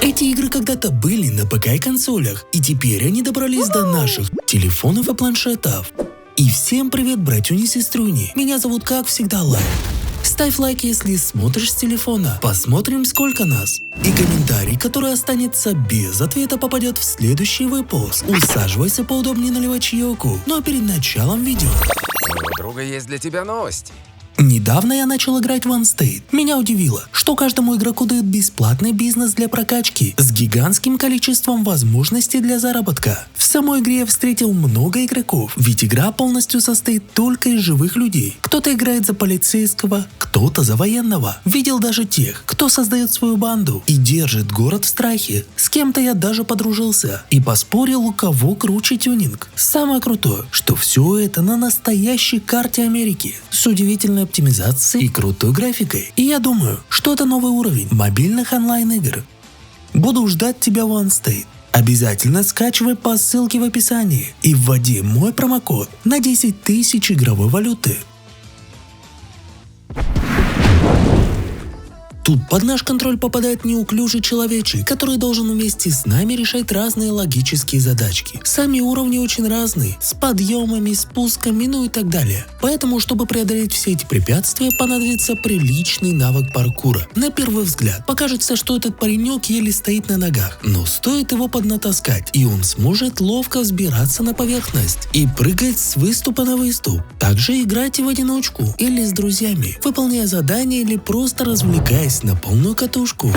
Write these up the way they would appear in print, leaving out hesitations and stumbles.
Эти игры когда-то были на ПК и консолях, и теперь они добрались до наших телефонов и планшетов. И всем привет, братюни и сестрюни. Меня зовут, как всегда, Лайк. Ставь лайк, если смотришь с телефона. Посмотрим, сколько нас. И комментарий, который останется без ответа, попадет в следующий выпуск. Усаживайся поудобнее, наливай чаёку. Но перед началом видео. У моего друга есть для тебя новости. Недавно я начал играть в OneState. Меня удивило, что каждому игроку дают бесплатный бизнес для прокачки с гигантским количеством возможностей для заработка. В самой игре я встретил много игроков, ведь игра полностью состоит только из живых людей. Кто-то играет за полицейского, кто-то за военного. Видел даже тех, кто создает свою банду и держит город в страхе. С кем-то я даже подружился и поспорил, у кого круче тюнинг. Самое крутое, что все это на настоящей карте Америки с удивительной оптимизацией и крутой графикой. И я думаю, что это новый уровень мобильных онлайн-игр. Буду ждать тебя в OneState. Обязательно скачивай по ссылке в описании и вводи мой промокод на 10 тысяч игровой валюты. Тут под наш контроль попадает неуклюжий человечек, который должен вместе с нами решать разные логические задачки. Сами уровни очень разные, с подъемами, спусками, ну и так далее. Поэтому, чтобы преодолеть все эти препятствия, понадобится приличный навык паркура. На первый взгляд покажется, что этот паренек еле стоит на ногах, но стоит его поднатаскать, и он сможет ловко взбираться на поверхность и прыгать с выступа на выступ. Также играйте в одиночку или с друзьями, выполняя задания или просто развлекаясь на полную катушку.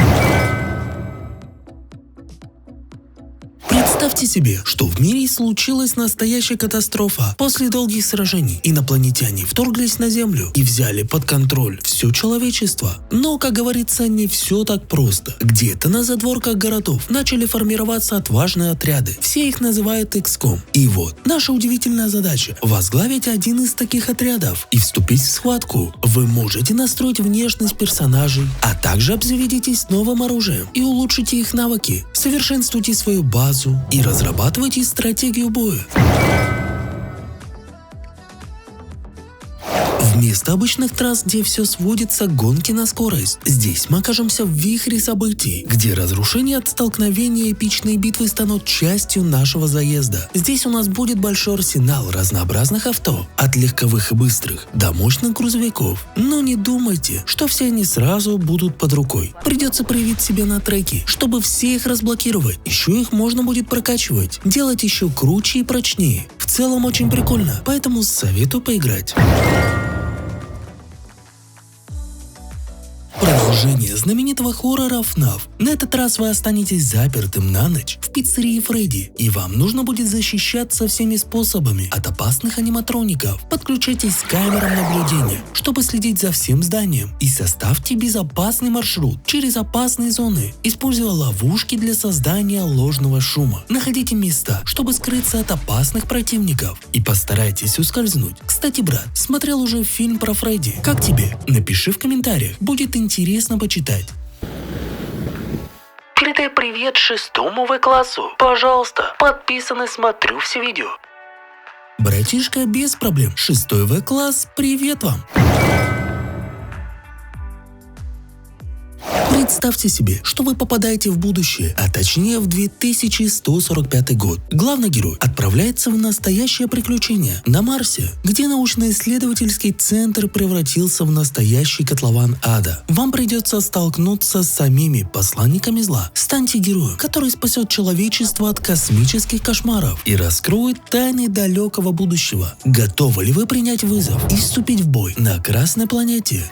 Представьте себе, что в мире случилась настоящая катастрофа. После долгих сражений инопланетяне вторглись на Землю и взяли под контроль все человечество. Но, как говорится, не все так просто. Где-то на задворках городов начали формироваться отважные отряды. Все их называют XCOM. И вот, наша удивительная задача – возглавить один из таких отрядов и вступить в схватку. Вы можете настроить внешность персонажей, а также обзаведитесь новым оружием и улучшите их навыки. Совершенствуйте свою базу и разрабатывайте стратегию боя. Вместо обычных трасс, где все сводится к гонке на скорость, здесь мы окажемся в вихре событий, где разрушения от столкновения и эпичные битвы станут частью нашего заезда. Здесь у нас будет большой арсенал разнообразных авто, от легковых и быстрых до мощных грузовиков. Но не думайте, что все они сразу будут под рукой. Придется проявить себя на треке, чтобы все их разблокировать. Еще их можно будет прокачивать, делать еще круче и прочнее. В целом очень прикольно, поэтому советую поиграть. Продолжение знаменитого хоррора FNAF. На этот раз вы останетесь запертым на ночь в пиццерии Фредди, и вам нужно будет защищаться всеми способами от опасных аниматроников. Подключайтесь к камерам наблюдения, чтобы следить за всем зданием, и составьте безопасный маршрут через опасные зоны, используя ловушки для создания ложного шума. Находите места, чтобы скрыться от опасных противников, и постарайтесь ускользнуть. Кстати, брат, смотрел уже фильм про Фредди. Как тебе? Напиши в комментариях, будет интересно почитать. Передай привет 6-му В-классу. Пожалуйста, подписан и смотрю все видео. Братишка, без проблем. 6-й В-класс, привет вам. Представьте себе, что вы попадаете в будущее, а точнее в 2145 год. Главный герой отправляется в настоящее приключение на Марсе, где научно-исследовательский центр превратился в настоящий котлован ада. Вам придется столкнуться с самими посланниками зла. Станьте героем, который спасет человечество от космических кошмаров и раскроет тайны далекого будущего. Готовы ли вы принять вызов и вступить в бой на Красной планете?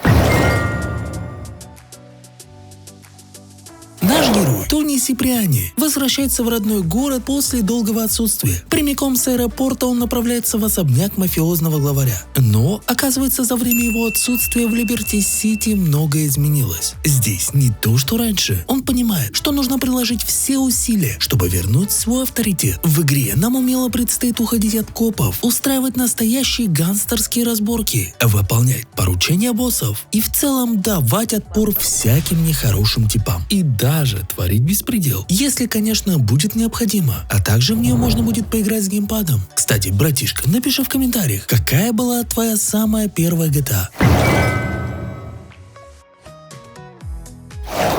Наш герой, Тони Сиприани, возвращается в родной город после долгого отсутствия. Прямиком с аэропорта он направляется в особняк мафиозного главаря. Но, оказывается, за время его отсутствия в Либерти-Сити многое изменилось. Здесь не то, что раньше. Он понимает, что нужно приложить все усилия, чтобы вернуть свой авторитет. В игре нам умело предстоит уходить от копов, устраивать настоящие гангстерские разборки, выполнять поручения боссов и в целом давать отпор всяким нехорошим типам. И даже творить беспредел, если, конечно, будет необходимо. А также в нее можно будет поиграть с геймпадом. Кстати, братишка, напиши в комментариях, какая была твоя самая первая GTA.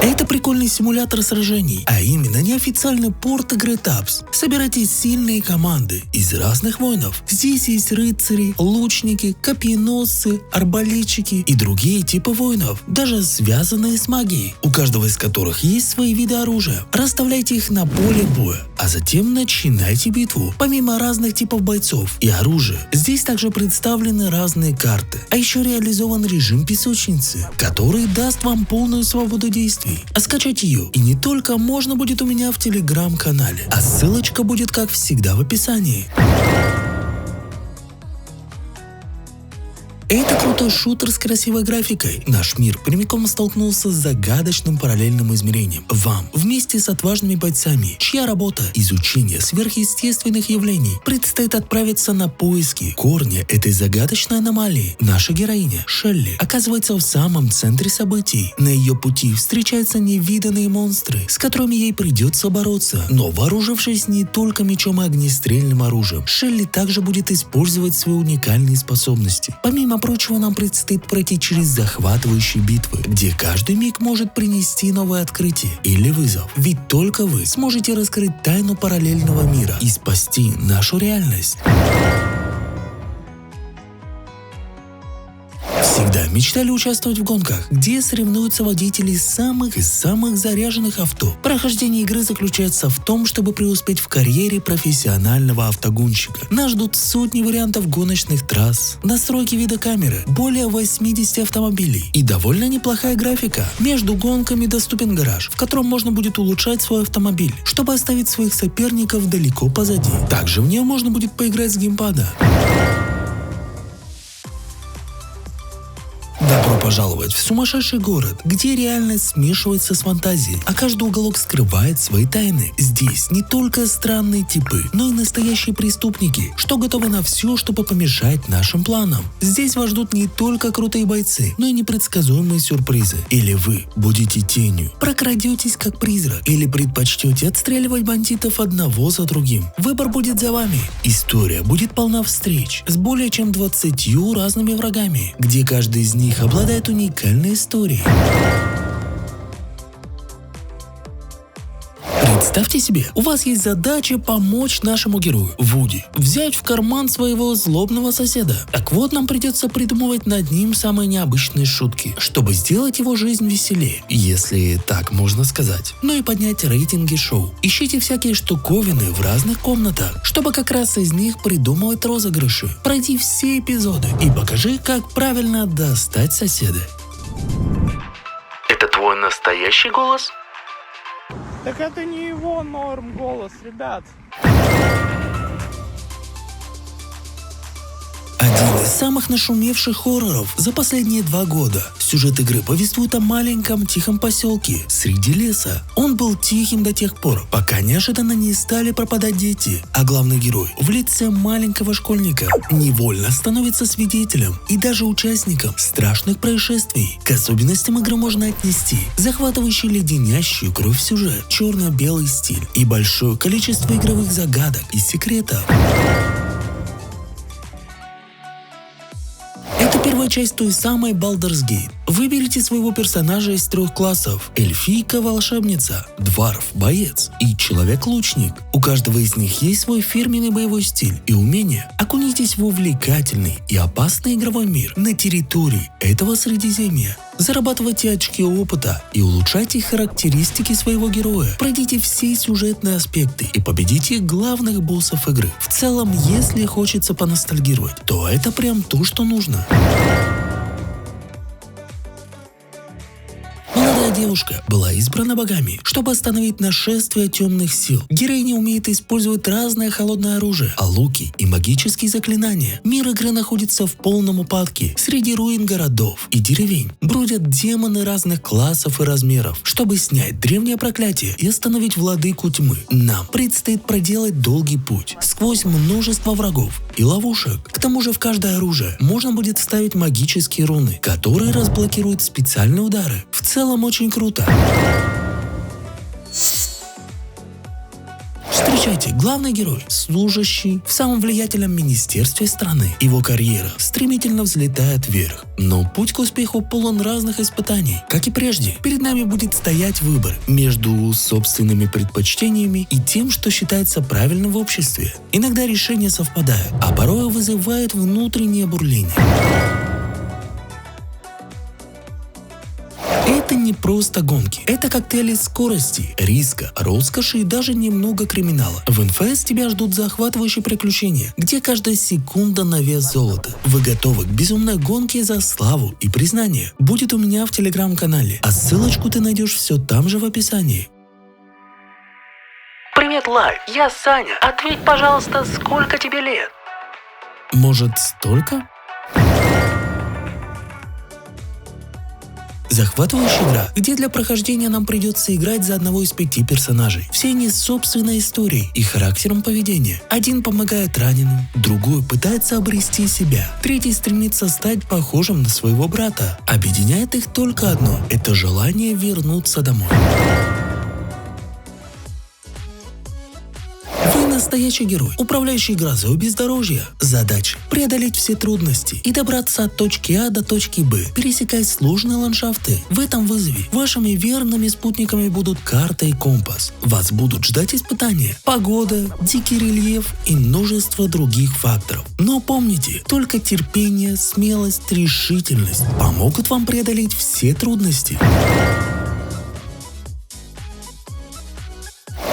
Это прикольный симулятор сражений, а именно неофициальный порт игры Tabs. Собирайте сильные команды из разных воинов. Здесь есть рыцари, лучники, копьеносцы, арбалетчики и другие типы воинов, даже связанные с магией, у каждого из которых есть свои виды оружия. Расставляйте их на поле боя, а затем начинайте битву. Помимо разных типов бойцов и оружия, здесь также представлены разные карты, а еще реализован режим песочницы, который даст вам полную свободу действий. А скачать ее и не только можно будет у меня в телеграм-канале, а ссылочка будет как всегда в описании. Это крутой шутер с красивой графикой. Наш мир прямиком столкнулся с загадочным параллельным измерением. Вам, вместе с отважными бойцами, чья работа – изучение сверхъестественных явлений, предстоит отправиться на поиски корня этой загадочной аномалии. Наша героиня, Шелли, оказывается в самом центре событий. На ее пути встречаются невиданные монстры, с которыми ей придется бороться. Но вооружившись не только мечом и огнестрельным оружием, Шелли также будет использовать свои уникальные способности. Помимо прочего, нам предстоит пройти через захватывающие битвы, где каждый миг может принести новое открытие или вызов. Ведь только вы сможете раскрыть тайну параллельного мира и спасти нашу реальность. Всегда мечтали участвовать в гонках, где соревнуются водители самых заряженных авто. Прохождение игры заключается в том, чтобы преуспеть в карьере профессионального автогонщика. Нас ждут сотни вариантов гоночных трасс, настройки видеокамеры, более 80 автомобилей и довольно неплохая графика. Между гонками доступен гараж, в котором можно будет улучшать свой автомобиль, чтобы оставить своих соперников далеко позади. Также в нее можно будет поиграть с геймпада. Добро пожаловать в сумасшедший город, где реальность смешивается с фантазией, а каждый уголок скрывает свои тайны. Здесь не только странные типы, но и настоящие преступники, что готовы на все, чтобы помешать нашим планам. Здесь вас ждут не только крутые бойцы, но и непредсказуемые сюрпризы. Или вы будете тенью, прокрадетесь как призрак, или предпочтете отстреливать бандитов одного за другим. Выбор будет за вами. История будет полна встреч с более чем 20 разными врагами, где каждый из них обладает уникальной историей. Представьте себе, у вас есть задача помочь нашему герою, Вуди, взять в карман своего злобного соседа. Так вот, нам придется придумывать над ним самые необычные шутки, чтобы сделать его жизнь веселее, если так можно сказать. Ну и поднять рейтинги шоу. Ищите всякие штуковины в разных комнатах, чтобы как раз из них придумывать розыгрыши. Пройди все эпизоды и покажи, как правильно достать соседа. Это твой настоящий голос? Так это не его норм голос, ребят. Один из самых нашумевших хорроров за последние 2 года. Сюжет игры повествует о маленьком тихом поселке среди леса. Он был тихим до тех пор, пока неожиданно не стали пропадать дети, а главный герой в лице маленького школьника невольно становится свидетелем и даже участником страшных происшествий. К особенностям игры можно отнести захватывающий леденящую кровь сюжет, черно-белый стиль и большое количество игровых загадок и секретов. Это первая часть той самой Baldur's Gate. Выберите своего персонажа из 3 классов: эльфийка-волшебница, дварф-боец и человек-лучник. У каждого из них есть свой фирменный боевой стиль и умения. Окунитесь в увлекательный и опасный игровой мир на территории этого Средиземья. Зарабатывайте очки опыта и улучшайте характеристики своего героя. Пройдите все сюжетные аспекты и победите главных боссов игры. В целом, если хочется поностальгировать, то это прям то, что нужно. Молодая девушка была избрана богами, чтобы остановить нашествие темных сил. Героиня умеет использовать разное холодное оружие, а луки и магические заклинания. Мир игры находится в полном упадке. Среди руин городов и деревень бродят демоны разных классов и размеров. Чтобы снять древнее проклятие и остановить владыку тьмы, нам предстоит проделать долгий путь сквозь множество врагов и ловушек. К тому же в каждое оружие можно будет вставить магические руны, которые разблокируют специальные удары. В целом очень круто. Встречайте, главный герой, служащий в самом влиятельном министерстве страны. Его карьера стремительно взлетает вверх. Но путь к успеху полон разных испытаний. Как и прежде, перед нами будет стоять выбор между собственными предпочтениями и тем, что считается правильным в обществе. Иногда решения совпадают, а порой вызывают внутреннее бурление. Это не просто гонки. Это коктейли скорости, риска, роскоши и даже немного криминала. В НФС тебя ждут захватывающие приключения, где каждая секунда на вес золота. Вы готовы к безумной гонке за славу и признание? Будет у меня в телеграм-канале, а ссылочку ты найдешь все там же в описании. Привет, Лайв, я Саня. Ответь, пожалуйста, сколько тебе лет? Может, столько? Захватывающая игра, где для прохождения нам придется играть за одного из 5 персонажей. Все они с собственной историей и характером поведения. Один помогает раненым, другой пытается обрести себя, третий стремится стать похожим на своего брата. Объединяет их только одно – это желание вернуться домой. Настоящий герой, управляющий грозой бездорожья. Задача – преодолеть все трудности и добраться от точки А до точки Б, пересекая сложные ландшафты. В этом вызове вашими верными спутниками будут карта и компас. Вас будут ждать испытания, погода, дикий рельеф и множество других факторов. Но помните, только терпение, смелость, решительность помогут вам преодолеть все трудности.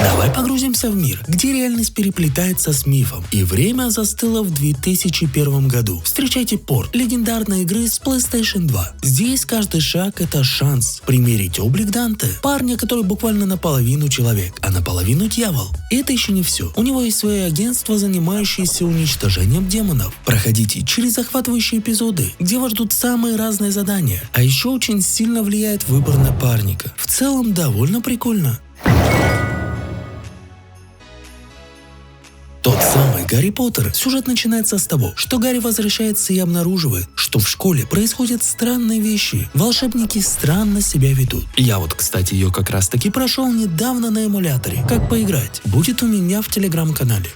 Давай погрузимся в мир, где реальность переплетается с мифом, и время застыло в 2001 году. Встречайте порт легендарной игры с PlayStation 2. Здесь каждый шаг – это шанс примерить облик Данте, парня, который буквально наполовину человек, а наполовину дьявол. И это еще не все. У него есть свое агентство, занимающееся уничтожением демонов. Проходите через захватывающие эпизоды, где вас ждут самые разные задания. А еще очень сильно влияет выбор напарника. В целом довольно прикольно. Тот самый Гарри Поттер. Сюжет начинается с того, что Гарри возвращается и обнаруживает, что в школе происходят странные вещи. Волшебники странно себя ведут. Я вот, кстати, ее как раз таки прошел недавно на эмуляторе. Как поиграть? Будет у меня в телеграм-канале.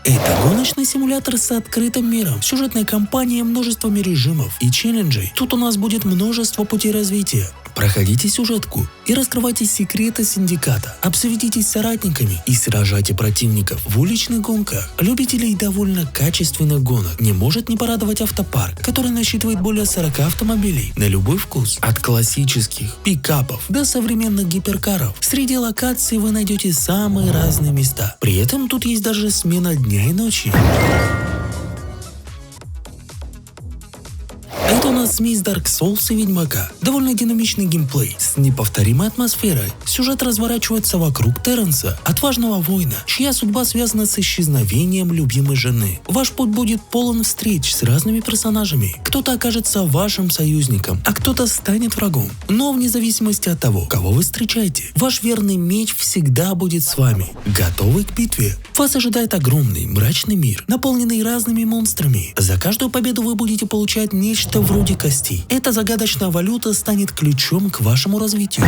Это гоночный симулятор с открытым миром, сюжетной кампанией, множеством режимов и челленджей. Тут у нас будет множество путей развития. Проходите сюжетку и раскрывайте секреты синдиката, обзаведитесь соратниками и сражайте противников в уличных гонках. Любителей довольно качественных гонок не может не порадовать автопарк, который насчитывает более 40 автомобилей на любой вкус. От классических пикапов до современных гиперкаров. Среди локаций вы найдете самые разные места. При этом тут есть даже смена дня и ночи. Это у нас смесь Dark Souls и Ведьмака. Довольно динамичный геймплей с неповторимой атмосферой. Сюжет разворачивается вокруг Терренса, отважного воина, чья судьба связана с исчезновением любимой жены. Ваш путь будет полон встреч с разными персонажами. Кто-то окажется вашим союзником, а кто-то станет врагом. Но вне зависимости от того, кого вы встречаете, ваш верный меч всегда будет с вами. Готовы к битве? Вас ожидает огромный мрачный мир, наполненный разными монстрами. За каждую победу вы будете получать нечто вроде костей. Эта загадочная валюта станет ключом к вашему развитию.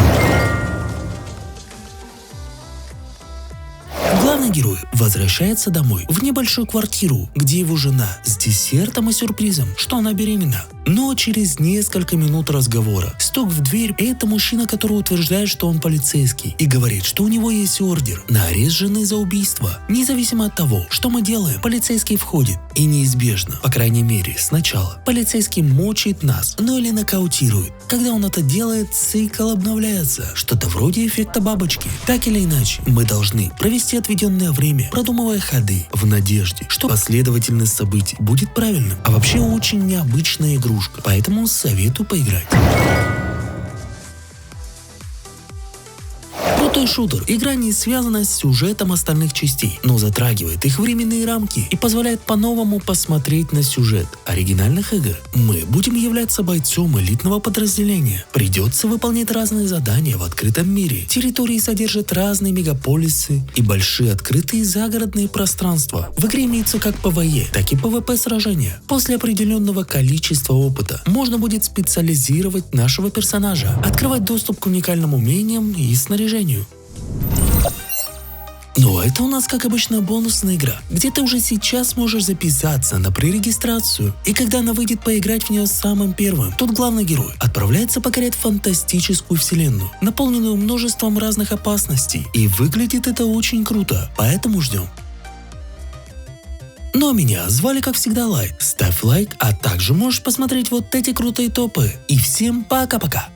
Главный герой возвращается домой в небольшую квартиру, где его жена с десертом и сюрпризом, что она беременна. Но через несколько минут разговора стук в дверь – это мужчина, который утверждает, что он полицейский, и говорит, что у него есть ордер на арест жены за убийство. Независимо от того, что мы делаем, полицейский входит, и неизбежно, по крайней мере сначала, полицейский мочит нас, ну или нокаутирует. Когда он это делает, цикл обновляется, что-то вроде эффекта бабочки. Так или иначе, мы должны провести отведенное время, продумывая ходы, в надежде, что последовательность событий будет правильным. А вообще очень необычная игрушка, поэтому советую поиграть. Крутой шутер. Игра не связана с сюжетом остальных частей, но затрагивает их временные рамки и позволяет по-новому посмотреть на сюжет оригинальных игр. Мы будем являться бойцом элитного подразделения. Придется выполнять разные задания в открытом мире. Территории содержат разные мегаполисы и большие открытые загородные пространства. В игре имеются как PvE, так и PvP сражения. После определенного количества опыта можно будет специализировать нашего персонажа, открывать доступ к уникальным умениям и снаряжению. Но это у нас, как обычно, бонусная игра, где ты уже сейчас можешь записаться на пререгистрацию, и когда она выйдет, поиграть в нее самым первым. Тут главный герой отправляется покорять фантастическую вселенную, наполненную множеством разных опасностей, и выглядит это очень круто, поэтому ждем. Ну а меня звали, как всегда, Лайт. Ставь лайк, а также можешь посмотреть вот эти крутые топы. И всем пока-пока!